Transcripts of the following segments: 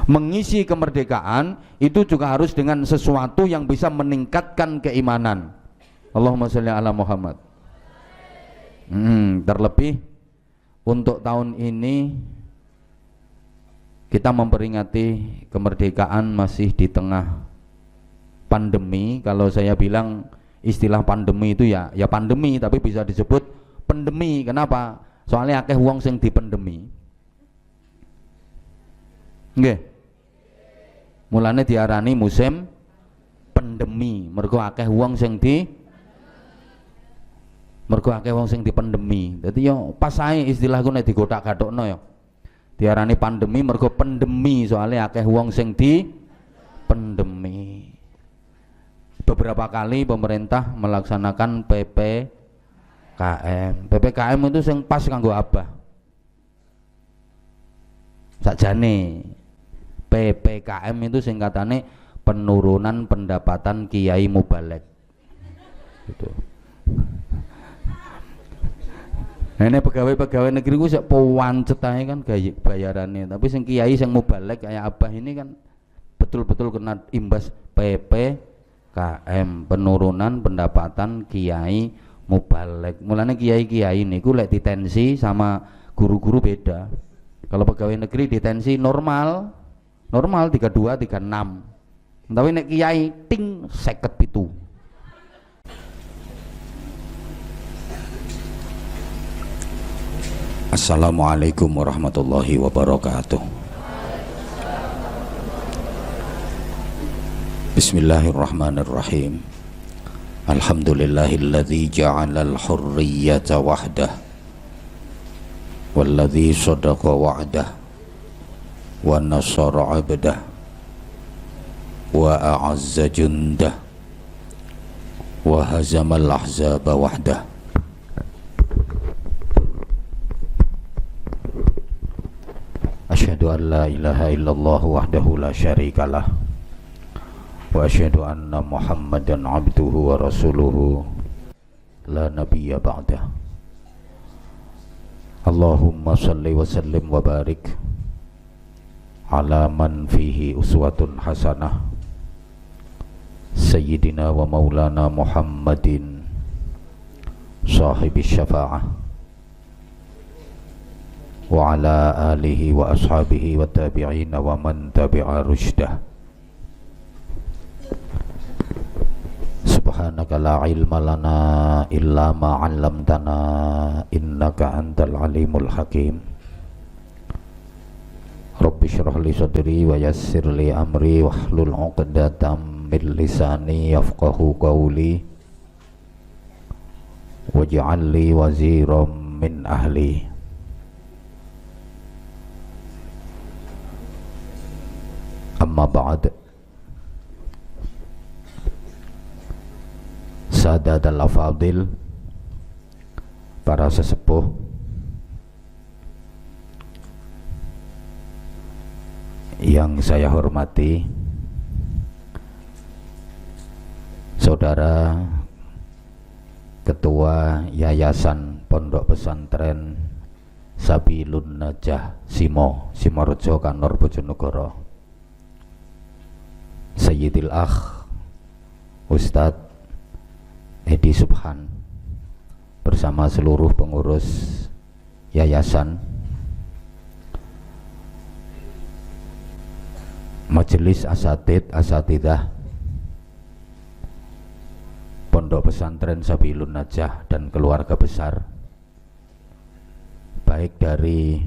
Mengisi kemerdekaan itu juga harus dengan sesuatu yang bisa meningkatkan keimanan. Allahumma sholli ala Muhammad. Terlebih untuk tahun ini kita memperingati kemerdekaan masih di tengah pandemi. Kalau saya bilang istilah pandemi itu ya pandemi, tapi bisa disebut pandemi. Kenapa? Soalnya akeh wong sing dipendemi. Nggih. Mulane diarani musim pandemi. Mergo akeh wong sing dipendemi. Dadi yo pas ae istilahku nek digotak-gatokno yo. Diarani pandemi mergo pandemi, soalnya akeh wong sing dipendemi. Beberapa kali pemerintah melaksanakan PPKM. PPKM itu sing pas kanggo abah. Sakjane PPKM itu singkatannya penurunan pendapatan kiai mubalek. Gitu. Nah, ini pegawai-pegawai negeri ku sak pawancet ae kan bayarannya, tapi sing kiai sing mubalek kayak abah ini kan betul-betul kena imbas PPKM, penurunan pendapatan kiai mubalek. Mulane kiai-kiai niku lek ditensi sama guru-guru beda. Kalau pegawai negeri ditensi normal 32 36, tapi nek kiai ting 57. Assalamualaikum warahmatullahi wabarakatuh. Bismillahirrahmanirrahim. Alhamdulillahilladzi ja'alal hurriyata wahdah walladzi sadaqa wa'dah wa nasara 'abdah wa a'azza jundah wa hazamal ahzaba wahdah. Asyhadu an la ilaha illallah wahdahu la syarikalah wa asyhadu anna Muhammadan abduhu wa rasuluhu la nabiyya ba'dah. Allahumma salli wa sallim wa barik ala man fihi uswatun hasanah sayyidina wa maulana Muhammadin sahibi syafa'ah wa ala alihi wa ashabihi wa tabi'ina wa man tabi'a rushdah. Subhanaka la ilma lana illa ma 'allamtana innaka antal alimul hakim. Rabbi shrah li sadri wa yassir li amri wahlul 'uqdatam min lisani yafqahu qawli waj'al li waziran min ahli. Amma ba'd. Sadatul afadil, para sesepuh yang saya hormati, saudara Ketua Yayasan Pondok Pesantren Sabilun Najah Simorejo Kanor Bojonegoro, Sayyidil Akh Ustadz Edi Subhan bersama seluruh pengurus yayasan, majelis asatidah Pondok Pesantren Sabilun Najah dan keluarga besar, baik dari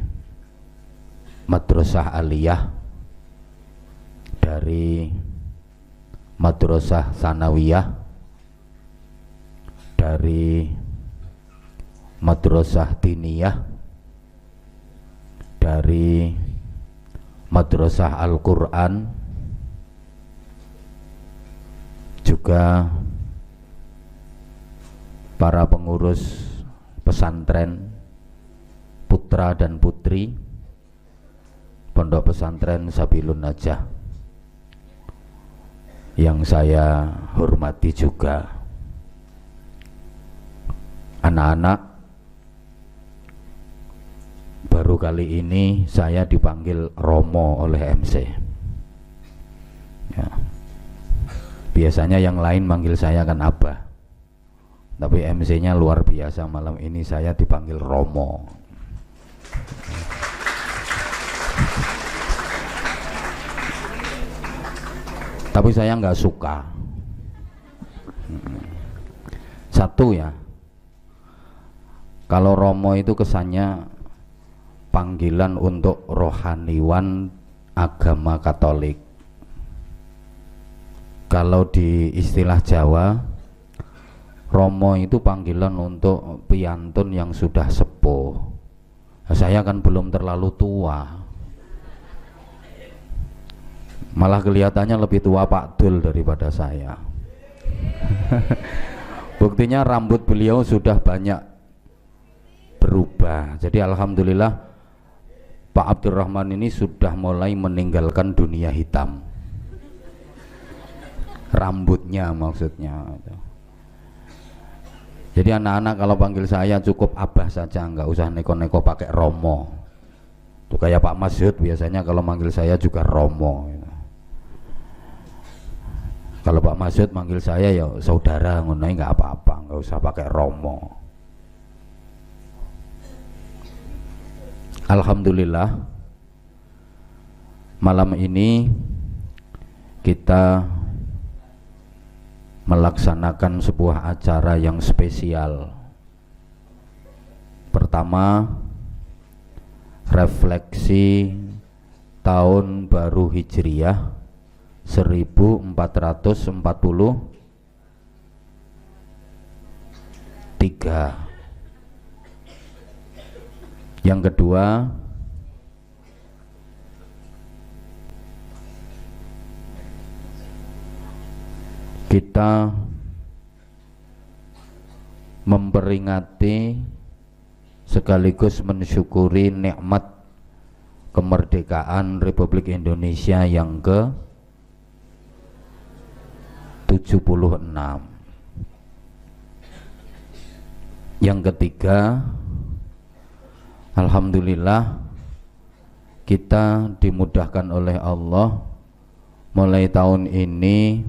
Madrasah Aliyah, dari Madrasah Sanawiyah, dari Madrasah Diniyah, dari Madrasah Al-Quran, juga para pengurus pesantren putra dan putri Pondok Pesantren Sabilun Najah yang saya hormati, juga anak-anak. Baru kali ini saya dipanggil Romo oleh MC. Biasanya yang lain manggil saya kan Abah, tapi MC-nya luar biasa. Malam ini saya dipanggil Romo. Tapi saya nggak suka. Satu ya, kalau Romo itu kesannya panggilan untuk rohaniwan agama Katolik. Kalau di istilah Jawa, Romo itu panggilan untuk piantun yang sudah sepuh. Nah, saya kan belum terlalu tua, malah kelihatannya lebih tua Pak Dul daripada saya. Buktinya rambut beliau sudah banyak berubah. Jadi alhamdulillah Pak Abdurrahman ini sudah mulai meninggalkan dunia hitam, rambutnya maksudnya. Jadi anak-anak kalau panggil saya cukup Abah saja, nggak usah neko-neko pakai Romo. Tuh kayak Pak Masyud biasanya kalau manggil saya juga Romo. Kalau Pak Masyud manggil saya ya saudara, ngunai nggak apa-apa, nggak usah pakai Romo. Alhamdulillah malam ini kita melaksanakan sebuah acara yang spesial. Pertama, refleksi tahun baru Hijriah 1443. Yang kedua, kita memperingati sekaligus mensyukuri nikmat kemerdekaan Republik Indonesia yang ke-76. Yang ketiga, alhamdulillah kita dimudahkan oleh Allah mulai tahun ini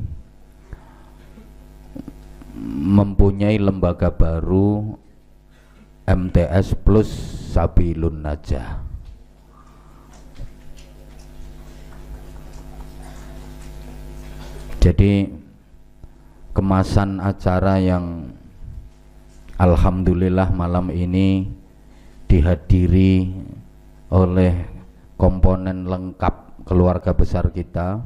mempunyai lembaga baru, MTS Plus Sabilun Najah. Jadi kemasan acara yang alhamdulillah malam ini dihadiri oleh komponen lengkap keluarga besar kita,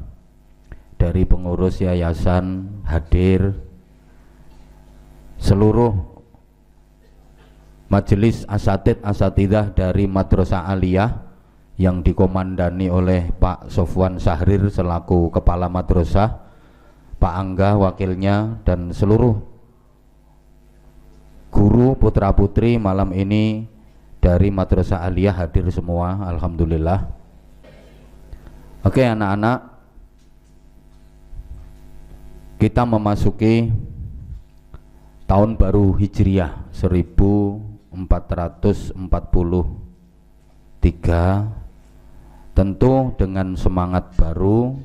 dari pengurus yayasan hadir, seluruh majelis asatidah dari Madrasah Aliyah yang dikomandani oleh Pak Sofwan Sahrir selaku kepala madrasah, Pak Angga wakilnya, dan seluruh guru putra putri malam ini dari Madrasah Aliyah hadir semua, alhamdulillah. Oke anak-anak, kita memasuki tahun baru Hijriah 1443, tentu dengan semangat baru,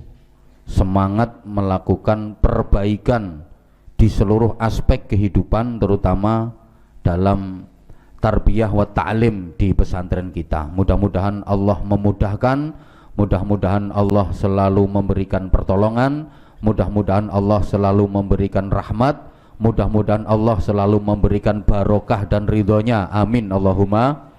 semangat melakukan perbaikan di seluruh aspek kehidupan, terutama dalam tarbiyah wa ta'lim di pesantren kita. Mudah-mudahan Allah memudahkan, mudah-mudahan Allah selalu memberikan pertolongan, mudah-mudahan Allah selalu memberikan rahmat, mudah-mudahan Allah selalu memberikan barokah dan ridhonya, amin Allahumma.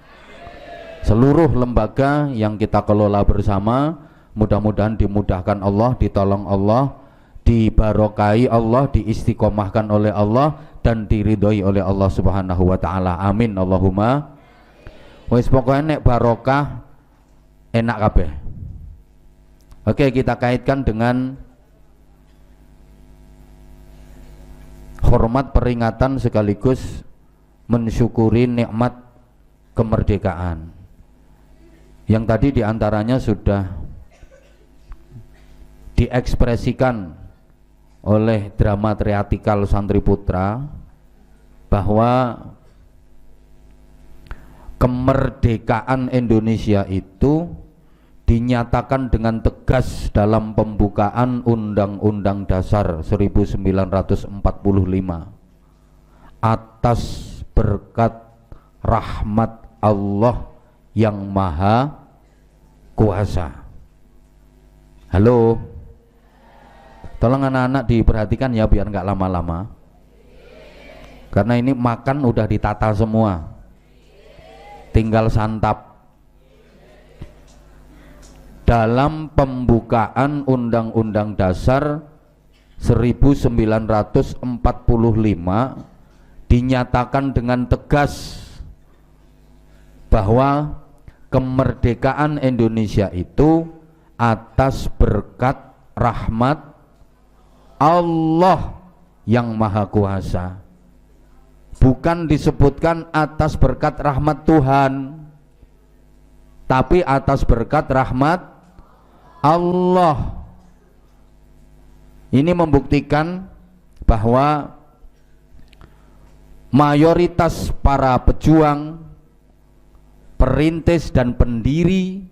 Seluruh lembaga yang kita kelola bersama mudah-mudahan dimudahkan Allah, ditolong Allah, dibarokai Allah, diistiqomahkan oleh Allah, dan diridhoi oleh Allah subhanahu wa ta'ala, amin Allahumma. Wis pokoknya nek barokah enak kabeh. Oke, kita kaitkan dengan hormat peringatan sekaligus mensyukuri nikmat kemerdekaan yang tadi diantaranya sudah diekspresikan oleh drama teatrikal Santri Putra, bahwa kemerdekaan Indonesia itu dinyatakan dengan tegas dalam pembukaan Undang-Undang Dasar 1945 atas berkat rahmat Allah yang Maha Kuasa. Halo, tolong anak-anak diperhatikan ya biar nggak lama-lama, karena ini makan udah ditata semua, tinggal santap. Dalam pembukaan Undang-Undang Dasar 1945 dinyatakan dengan tegas bahwa kemerdekaan Indonesia itu atas berkat rahmat Allah yang Maha Kuasa. Bukan disebutkan atas berkat rahmat Tuhan, tapi atas berkat rahmat Allah. Ini membuktikan bahwa mayoritas para pejuang, perintis dan pendiri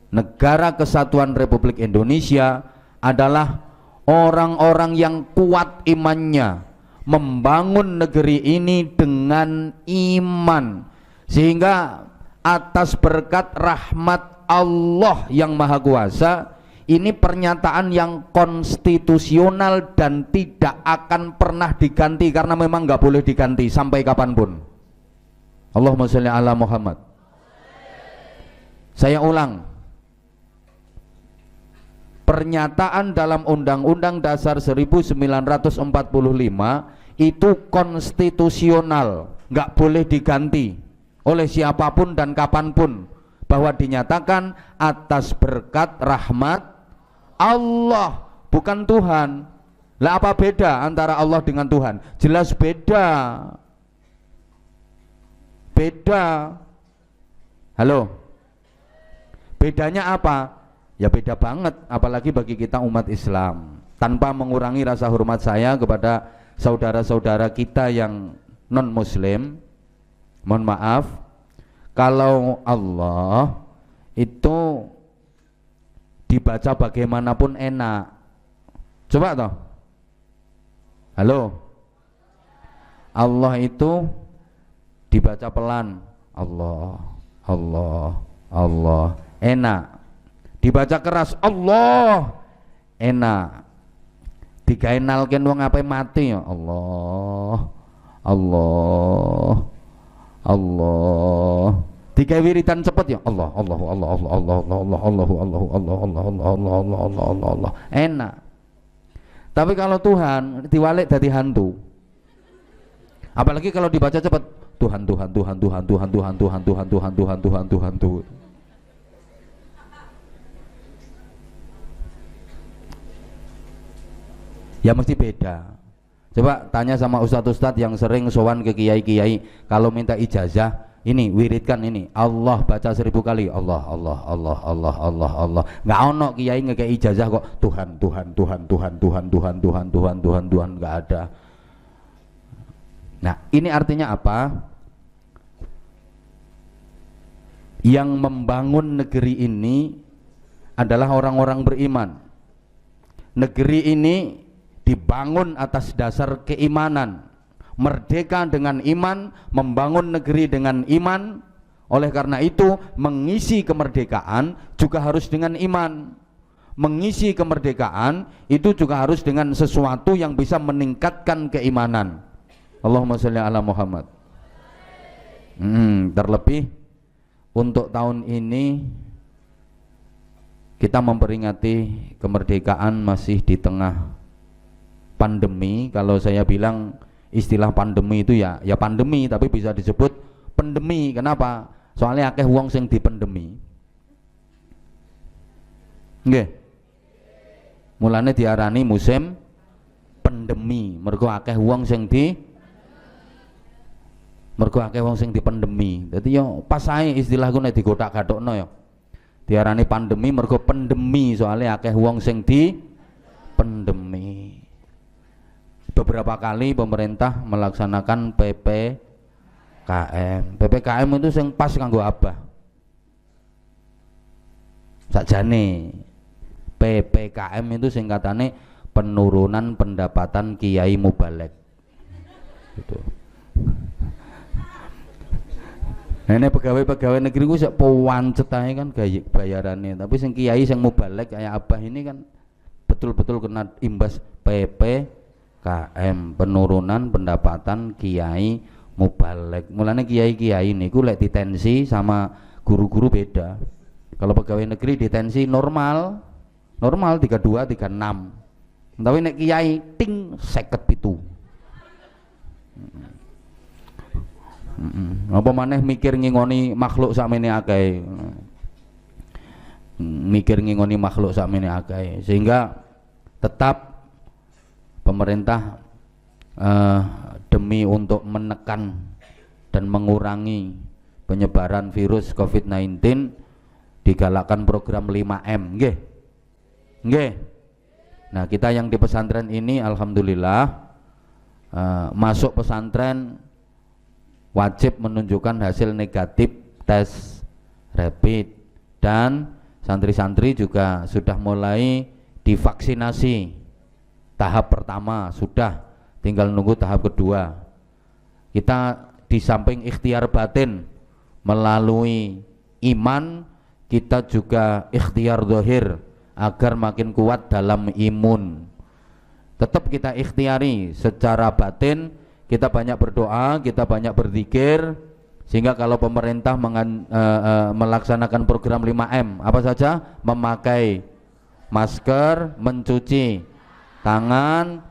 Negara Kesatuan Republik Indonesia adalah orang-orang yang kuat imannya, membangun negeri ini dengan iman, sehingga atas berkat rahmat Allah yang Maha Kuasa, ini pernyataan yang konstitusional dan tidak akan pernah diganti, karena memang nggak boleh diganti sampai kapanpun. Allahumma sholli ala Muhammad. Saya ulang, pernyataan dalam Undang-Undang Dasar 1945 itu konstitusional, nggak boleh diganti oleh siapapun dan kapanpun, bahwa dinyatakan atas berkat rahmat Allah, bukan Tuhan. Lah apa beda antara Allah dengan Tuhan? Jelas beda. Beda. Halo. Bedanya apa? Ya beda banget, apalagi bagi kita umat Islam. Tanpa mengurangi rasa hormat saya kepada saudara-saudara kita yang non muslim, mohon maaf, kalau Allah itu dibaca bagaimanapun enak. Coba toh. Halo. Allah itu dibaca pelan, Allah, Allah, Allah, enak. Dibaca keras, Allah, enak. Digaenalken wong ape mati ya Allah, Allah, Allah. Tiga wiridan cepet ya Allah, Allah, Allah, Allah, Allah, Allah, Allah, Allah, Allah, Allah, Allah, Allah, Allah, Allah, Allah, Allah, Allah, enak. Tapi kalau Tuhan diwalik dari hantu, apalagi kalau dibaca cepet, Tuhan, Tuhan, Tuhan, Tuhan, Tuhan, Tuhan, Tuhan, Tuhan, Tuhan, Tuhan, Tuhan, Tuhan, Tuhan. Ya mesti beda. Coba tanya sama ustadz-ustadz yang sering sowan ke kiai-kiai, kalau minta ijazah, ini wiridkan ini, Allah baca 1000 kali, Allah, Allah, Allah, Allah, Allah, Allah. Nggak ono kiai ngekei ijazah kok Tuhan, Tuhan, Tuhan, Tuhan, Tuhan, Tuhan, Tuhan, Tuhan, Tuhan, Tuhan, nggak ada. Nah, ini artinya apa? Yang membangun negeri ini adalah orang-orang beriman. Negeri ini dibangun atas dasar keimanan. Merdeka dengan iman, membangun negeri dengan iman. Oleh karena itu, mengisi kemerdekaan juga harus dengan iman. Mengisi kemerdekaan itu juga harus dengan sesuatu yang bisa meningkatkan keimanan. Allahumma sholli ala Muhammad. Terlebih untuk tahun ini kita memperingati kemerdekaan masih di tengah pandemi. Kalau saya bilang istilah pandemi itu ya pandemi, tapi bisa disebut pandemi. Kenapa? Soalnya akeh wong sing dipendemi. Nggih. Mulane diarani musim pandemi, mergo akeh wong sing dipendemi. Dadi yo pas ae istilahku nek digotak-gatokno yo. Diarani pandemi mergo pandemi, soalnya akeh wong sing dipendemi. Beberapa kali pemerintah melaksanakan PPKM. PPKM itu yang pas kanggo apa? sakjane. PPKM itu singkatannya penurunan pendapatan kiai mubalek. Gitu. Nah, ini pegawai-pegawai negeri ku sak pawancet ae kan bayarannya, tapi sing kiai sing mubalek kayak Abah ini kan betul-betul kena imbas PPKM, penurunan pendapatan kiai mubalek. Mulane kiai-kiai niku lek ditensi sama guru-guru beda. Kalau pegawai negeri ditensi normal 32 36. Tapi nek kiai ting 57. Apa maneh mikir ngingoni makhluk sakmene akeh. Mikir ngingoni makhluk sakmene akeh, sehingga tetap pemerintah demi untuk menekan dan mengurangi penyebaran virus COVID-19 digalakkan program 5M, nggih. Nggih. Nah, kita yang di pesantren ini alhamdulillah masuk pesantren wajib menunjukkan hasil negatif tes rapid, dan santri-santri juga sudah mulai divaksinasi. Tahap pertama sudah, tinggal nunggu tahap kedua. Kita di samping ikhtiar batin melalui iman, kita juga ikhtiar zahir agar makin kuat dalam imun. Tetap kita ikhtiari secara batin, kita banyak berdoa, kita banyak berzikir, sehingga kalau pemerintah melaksanakan program 5M apa saja, memakai masker, mencuci tangan,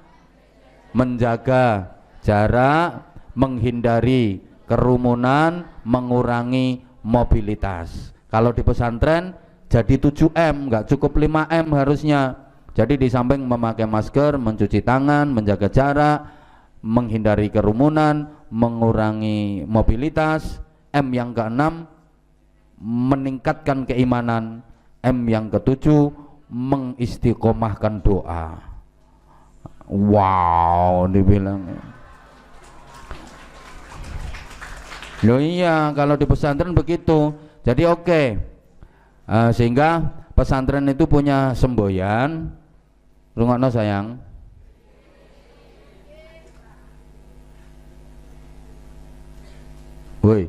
menjaga jarak, menghindari kerumunan, mengurangi mobilitas. Kalau di pesantren jadi 7M, nggak cukup 5M harusnya. Jadi di samping memakai masker, mencuci tangan, menjaga jarak, menghindari kerumunan, mengurangi mobilitas. M yang ke-6 meningkatkan keimanan. M yang ke-7 mengistiqomahkan doa. Wow, dibilang. Loh iya, kalau di pesantren begitu. Jadi oke. Sehingga pesantren itu punya semboyan. Rungokno sayang. Woi,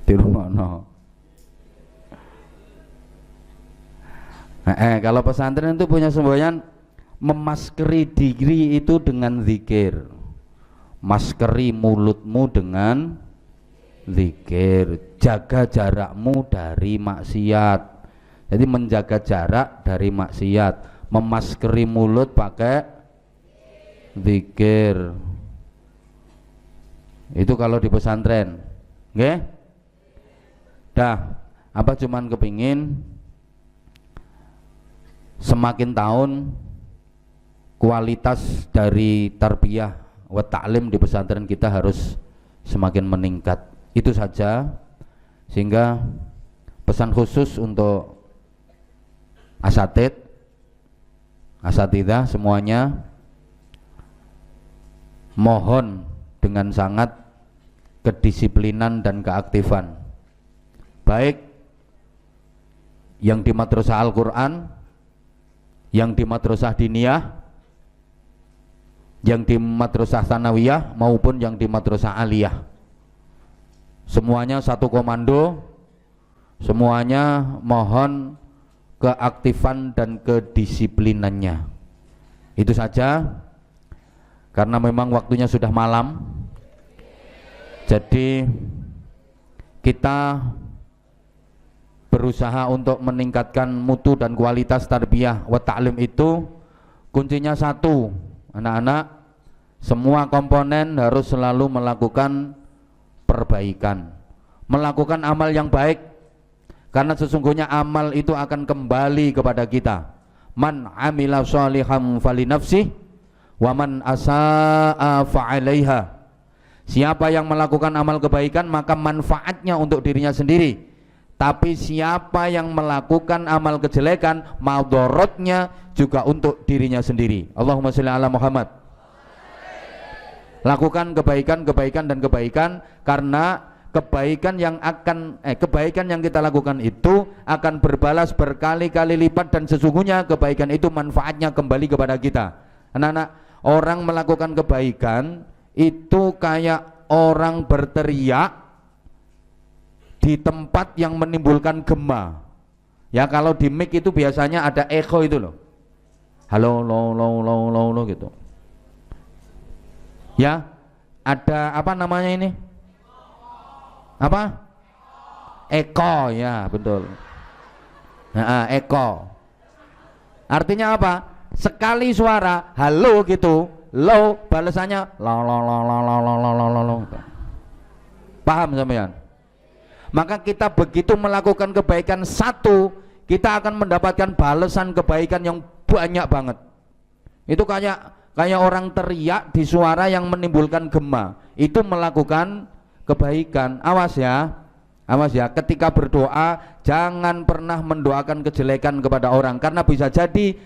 di rumah no. Kalau pesantren itu punya semboyan, memaskeri diri itu dengan zikir, maskeri mulutmu dengan zikir, jaga jarakmu dari maksiat. Jadi menjaga jarak dari maksiat, memaskeri mulut pakai zikir. Itu kalau di pesantren, nggih? Dah, apa cuman kepingin semakin tahun kualitas dari tarbiyah wa ta'lim di pesantren kita harus semakin meningkat. Itu saja, sehingga pesan khusus untuk asatidzah semuanya, mohon dengan sangat kedisiplinan dan keaktifan, baik yang di madrasah Al-Quran, yang di madrasah diniyah, yang di madrasah sanawiyah, maupun yang di madrasah aliyah. Semuanya satu komando, semuanya mohon keaktifan dan kedisiplinannya. Itu saja. Karena memang waktunya sudah malam, jadi kita berusaha untuk meningkatkan mutu dan kualitas tarbiyah wa ta'lim. Itu kuncinya satu, anak-anak, semua komponen harus selalu melakukan perbaikan, melakukan amal yang baik, karena sesungguhnya amal itu akan kembali kepada kita. Man amila sholihan fali nafsih wa man asaa fa'alaiha. Siapa yang melakukan amal kebaikan maka manfaatnya untuk dirinya sendiri, tapi siapa yang melakukan amal kejelekan madharatnya juga untuk dirinya sendiri. Allahumma sholli ala Muhammad. Lakukan kebaikan dan kebaikan, karena kebaikan yang kita lakukan itu akan berbalas berkali-kali lipat, dan sesungguhnya kebaikan itu manfaatnya kembali kepada kita. Anak-anak, orang melakukan kebaikan itu kayak orang berteriak di tempat yang menimbulkan gema. Ya, kalau di mic itu biasanya ada echo itu loh. Halo, lo gitu. Ya, ada apa namanya ini? Apa? Eko, ya betul. Nah, eko. Artinya apa? Sekali suara halo gitu, lo balasannya lo. Paham sampean? Maka kita begitu melakukan kebaikan satu, kita akan mendapatkan balasan kebaikan yang banyak banget. Itu kayak orang teriak di suara yang menimbulkan gema. Itu melakukan kebaikan. Awas ya, ketika berdoa jangan pernah mendoakan kejelekan kepada orang, karena bisa jadi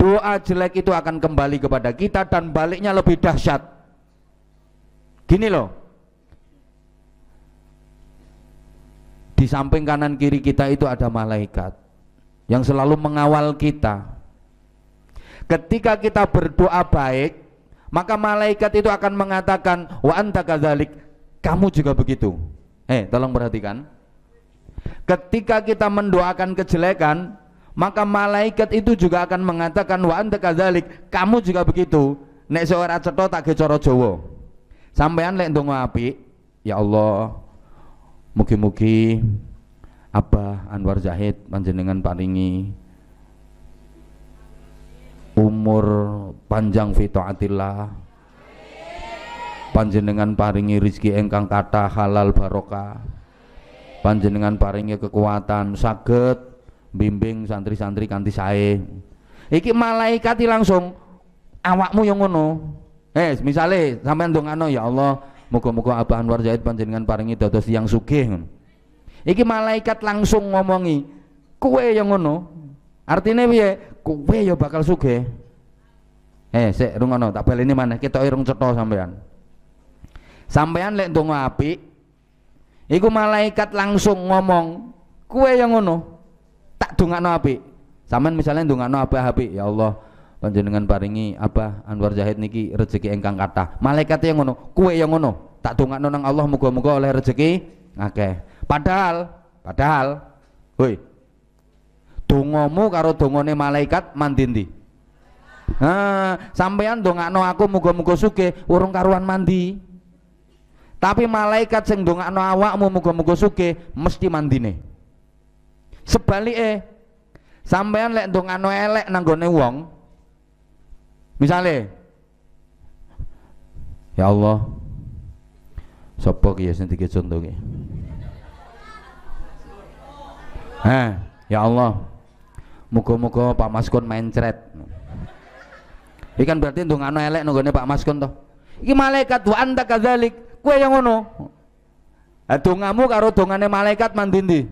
doa jelek itu akan kembali kepada kita dan baliknya lebih dahsyat. Gini loh, di samping kanan kiri kita itu ada malaikat yang selalu mengawal kita. Ketika kita berdoa baik, maka malaikat itu akan mengatakan wa anta kadzalik, kamu juga begitu. Tolong perhatikan. Ketika kita mendoakan kejelekan, maka malaikat itu juga akan mengatakan wa anta kadzalik, kamu juga begitu. Nek seorang cetha tak ge cara Jawa. Sampean lek ndonga apik, ya Allah, mugi-mugi Abah Anwar Zahid panjenengan paringi umur panjang fi taatillah, panjenengan paringi rizki engkang kathah halal barokah, panjenengan paringi kekuatan saged bimbing santri-santri kanthi sae. Iki malaikat langsung awakmu yang ngono. Misale sampean ndongakno, ya Allah muga-muga Abah Anwar Zahid panjenengan paringi dados tiyang sugih. Iki malaikat langsung ngomongi kowe yang ngono. Artinya piye? Kowe ya bakal sugih. Sik rungono tak baleni maneh, ketoke irung cetha sampean. Sampean lek ndonga apik, iku malaikat langsung ngomong, kowe yang ngono, tak dongakno apik. Sampean misalnya ndongakno apik, ya Allah, panjenengan paringi Abah Anwar Zahid niki rezeki engkang kathah. Malaikat yang ngono, kowe yang ngono, tak dongakno nang Allah muga-muga oleh rezeki akeh. Padahal, hoi, dongamu karo dongane malaikat mandindi. Sampean ndongakno aku muga-muga sugih, urung karuan mandi. Tapi malaikat sing ndongakno awakmu muga-muga sugih mesti mandine. Sebalike, sampean lek ndongakno elek nang gone wong, misale, ya Allah, sapa ki ya sing iki contoh ki? Ya Allah, muga-muga Pak Maskun mencret. Iki kan berarti ndongakno elek nang gone Pak Maskun to. Iki malaikat wa anta kadzalik, kowe yang ngono. Dongamu karo dongane malaikat mandindi.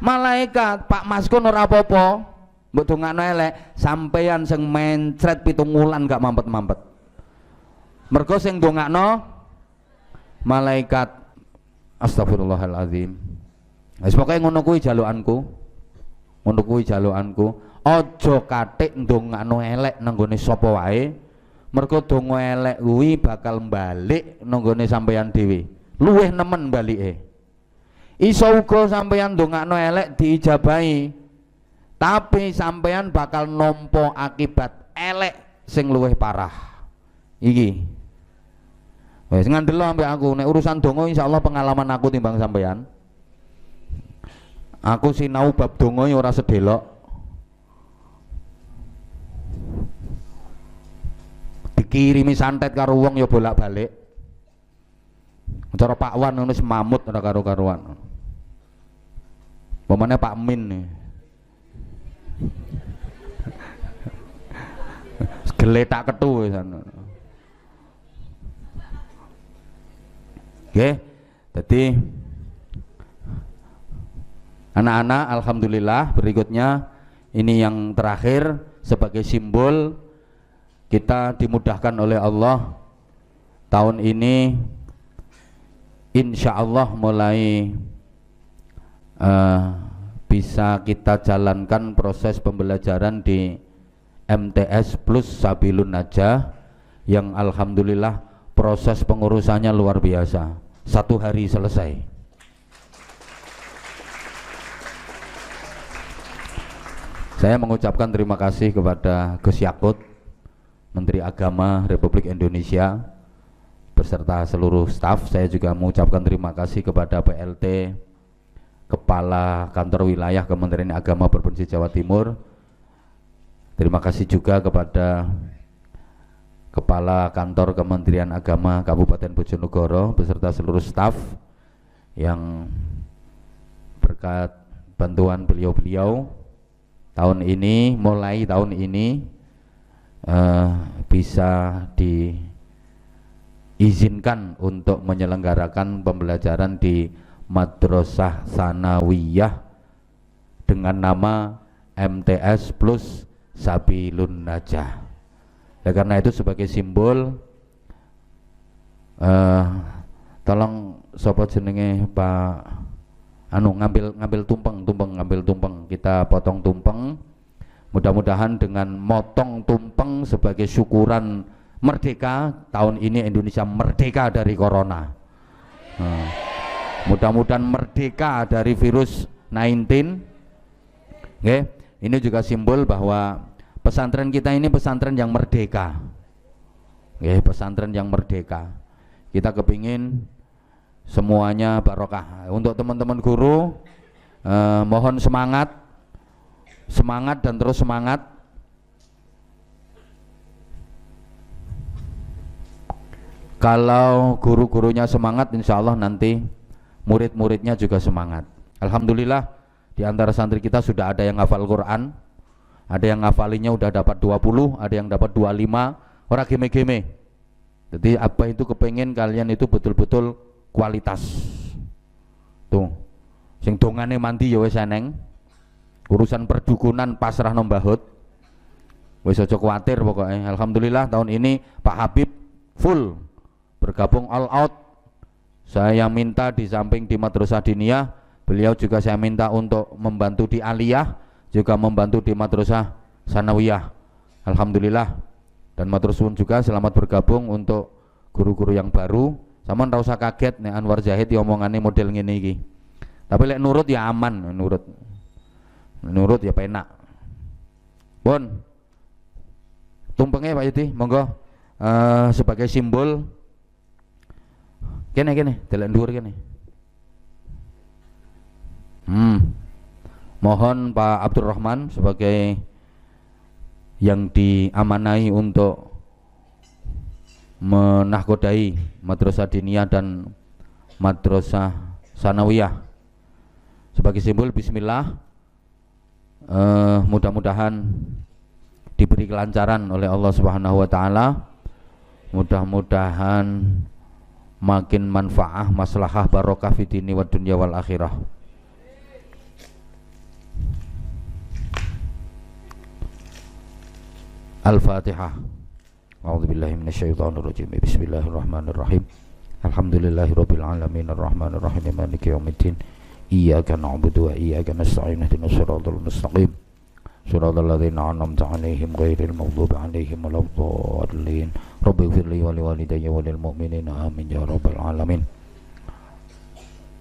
Malaikat Pak Maskun ora apa-apa, mbok dongakno elek, sampeyan sing mencret 7 wulan gak mampet-mampet. Mergo sing dongakno malaikat. Astagfirullahaladzim. Wis pokoke ngono kuwi jalukanku. Ngono kuwi jalukanku. Aja kathik ndongakno elek nang gone sapa wae. Mergo donga elek kuwi bakal balik nang gone sampeyan dhewe. Luwih nemen balike. Iso uga sampeyan ndongakno elek diijabahi. Tapi sampeyan bakal nampa akibat elek sing luwih parah. Iki. Wis ngandelo ambek aku nek urusan donga insyaallah pengalaman aku timbang sampeyan. Aku sinau bab donga ora sedelok. Dikirimi santet karo wong ya bolak-balik. Cara Pak Wan ngono semamut ora karo-karuan. Pemane Pak Min nih. Geletak ketu wis ana. Oke. Jadi anak-anak, alhamdulillah, berikutnya ini yang terakhir sebagai simbol kita dimudahkan oleh Allah tahun ini insya Allah mulai bisa kita jalankan proses pembelajaran di MTS plus Sabilun Najah yang alhamdulillah proses pengurusannya luar biasa, 1 hari selesai. Saya mengucapkan terima kasih kepada Gus Yakut, Menteri Agama Republik Indonesia beserta seluruh staf. Saya juga mengucapkan terima kasih kepada PLT Kepala Kantor Wilayah Kementerian Agama Provinsi Jawa Timur. Terima kasih juga kepada Kepala Kantor Kementerian Agama Kabupaten Bojonegoro beserta seluruh staf yang berkat bantuan beliau-beliau mulai tahun ini bisa diizinkan untuk menyelenggarakan pembelajaran di Madrasah Sanawiyah dengan nama MTS plus Sabilun Najah. Ya, karena itu sebagai simbol tolong sapa jenenge Pak ngambil tumpeng, kita potong tumpeng. Mudah-mudahan dengan motong tumpeng sebagai syukuran merdeka, tahun ini Indonesia merdeka dari corona. Mudah-mudahan merdeka dari virus 19. Okay. Ini juga simbol bahwa pesantren kita ini pesantren yang merdeka. Okay, pesantren yang merdeka. Kita kepingin semuanya barokah. Untuk teman-teman guru, mohon semangat dan terus semangat. Kalau guru-gurunya semangat, insya Allah nanti murid-muridnya juga semangat. Alhamdulillah di antara santri kita sudah ada yang hafal Quran, ada yang ngafalinya udah dapat 20, ada yang dapat 25, orang geme-geme. Jadi apa itu kepengen kalian itu betul-betul kualitas. Tuh, sing dongane mandi ya wis eneng. Urusan perdukunan pasrah nombahut. Wis aja kuwatir pokoknya. Alhamdulillah tahun ini Pak Habib full bergabung all out. Saya minta di samping di Madrasah Diniyah, beliau juga saya minta untuk membantu di Aliyah, juga membantu di Madrasah Sanawiyah. Alhamdulillah. Dan matur suwun juga selamat bergabung untuk guru-guru yang baru. Sama nggak usah kaget nih Anwar Zahid omongannya model ngene iki. Tapi lek nurut ya aman, nurut ya penak. Pun tumpengnya Pak Yudi, monggo sebagai simbol. Kene delok dhuwur kene. Mohon Pak Abdurrahman sebagai yang diamanai untuk menahkodai Madrasah Diniyah dan Madrasah Sanawiyah. Sebagai simbol bismillah, mudah-mudahan diberi kelancaran oleh Allah Subhanahu wa taala. Mudah-mudahan makin manfaah, maslahah, barokah fi dini wa dunya wal akhirah. Al-Fatihah. A'udzubillahi minasyaitonirrajim. Bismillahirrahmanirrahim. Alhamdulillahirabbil alamin arrahmanir rahim maliki yaumiddin. Iyyaka na'budu wa iyyaka nasta'in ihdinas siratal mustaqim. Siratal ladzina an'amta 'alaihim ghairil maghdubi 'alaihim waladdallin. Rabbighfirli wa liwalidayya wa lil mu'minina amin ya rabbal alamin.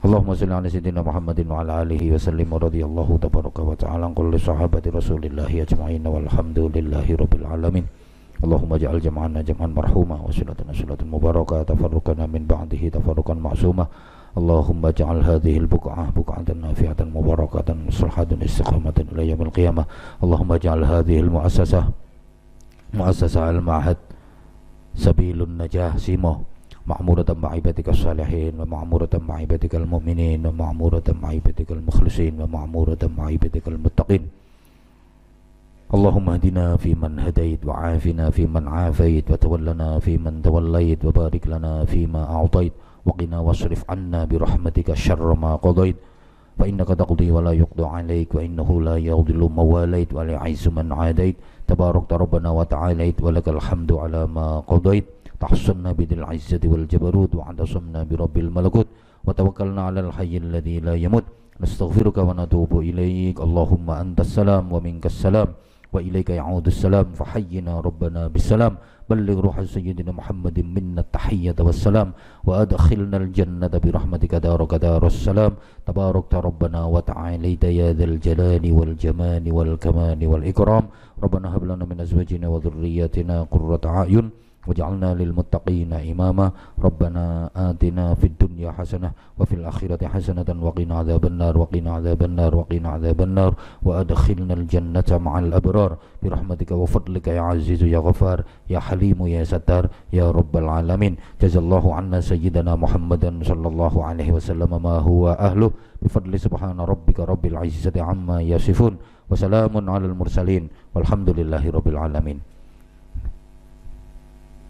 Allahumma shalli ala sayyidina Muhammadin wa ala alihi wa sallim wa radiyallahu tabaraka wa ta'ala an kulli sahabati rasulillahi ajma'in walhamdulillahi rabbil alamin. Allahumma ja'al jam'ana jam'an marhuma wa sulatana sulatan mubarakah tafarruqana min ba'dihi tafarruqan ma'suma. Allahumma ja'al hadhihi al-buq'ah buq'atan nafi'atan mubarakatan salihatan istiqamatan ila yaumil qiyamah. Allahumma ja'al hadhihi al-mu'assasah al-ma'had Sabilun Najah Simo ma'muratan ma'ibadika salihin wa ma'muratan ma'ibadika al-mu'minin wa ma'muratan ma'ibadika al-mukhlisin wa ma'muratan ma'ibadika al-muttaqin. Allahumma hadina fi man hadait wa afina fi man afait wa tawallana fi man tawallait wa barik lana fi ma a'tait wa qina wasrif anna bi rahmatika syarra ma qadait fa innaka taqdi wa la yuqda 'alaik wa innahu la yadhillu man walait wa la yu'izzu man 'adait tabarakta rabbana wa ta'alait wa lakal hamdu 'ala ma qadait tahsanna bidil 'izzati wal jabarut wa 'tasamna bi rabbil malakut wa tawakkalna 'alal hayyil ladzi la yamut. Nastaghfiruka wa natubu ilaik. Allahumma antas salam wa minkas salam wa ilaika ya'udus salam. Fahayyina rabbana bisalam. Balligh ruha sayyidina Muhammadin minna tahiyyata wassalam wa adkhilna al-jannata bi rahmatika daraka darus salam. Tabarakta rabbana wa ta'alaita ya dzal jalali wal jamali wal kamali wal ikram. Rabbana hab lana min azwajina wa dhurriyyatina qurrata a'yun waj'alna lil muttaqina imama. Rabbana atina fid dunya hasanah wa fil akhirati hasanatan wa qina adzabannar wa qina adzabannar wa qina adzabannar wa adkhilna al jannata ma'al abrar bi rahmatika wa fadlika ya azizu ya ghafar ya halimu ya sattar ya rabbal alamin. Jazallahu anna sayyidina Muhammadan sallallahu alaihi wasallam ma huwa ahluh bi fadli subhana rabbika rabbil izzati amma yasifun wa salamun alal mursalin walhamdulillahi rabbil alamin.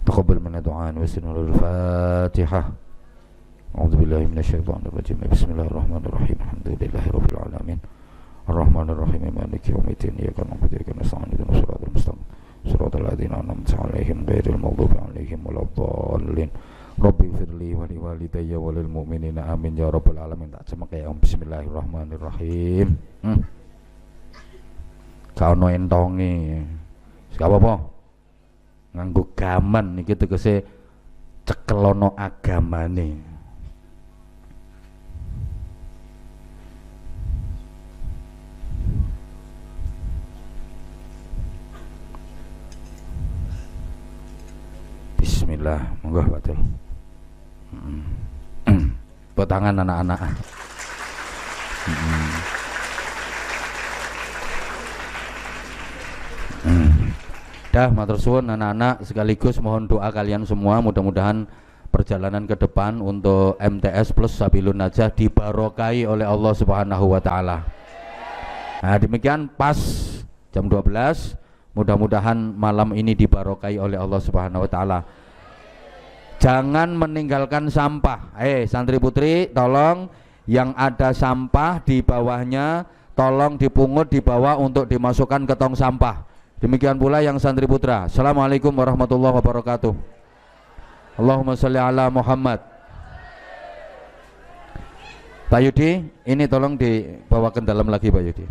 تقبل منا دعاء وسن الفاتحة. أعوذ بالله من الشيطان الرجيم. بسم الله الرحمن الرحيم. الحمد لله رب العالمين الرحمن الرحيم مالك يوم الدين إياك نعبد وإياك نستعين اهدنا الصراط المستقيم صراط الذين أنعمت عليهم غير المغضوب عليهم ولا الضالين. ربي اغفر لي ولوالدي وللمؤمنين آمين يا رب العالمين. Tak semak ya بسم الله الرحمن الرحيم. Kau no entongi. Apa-apa? Nganggo gaman iki tegese cekelono agamane. Bismillah, monggo Batul. Buat tangan anak-anak. Dah matur suwun anak-anak, sekaligus mohon doa kalian semua, mudah-mudahan perjalanan ke depan untuk MTS plus Sabilun Najah dibarokai oleh Allah Subhanahu wa taala. Nah, demikian pas jam 12, mudah-mudahan malam ini dibarokai oleh Allah Subhanahu wa taala. Jangan meninggalkan sampah. Santri putri, tolong yang ada sampah di bawahnya tolong dipungut, dibawa untuk dimasukkan ke tong sampah. Demikian pula yang santri putra. Assalamualaikum warahmatullahi wabarakatuh. Allahumma sholli ala Muhammad. Pak Yudi, ini tolong dibawakan dalam lagi Pak Yudi.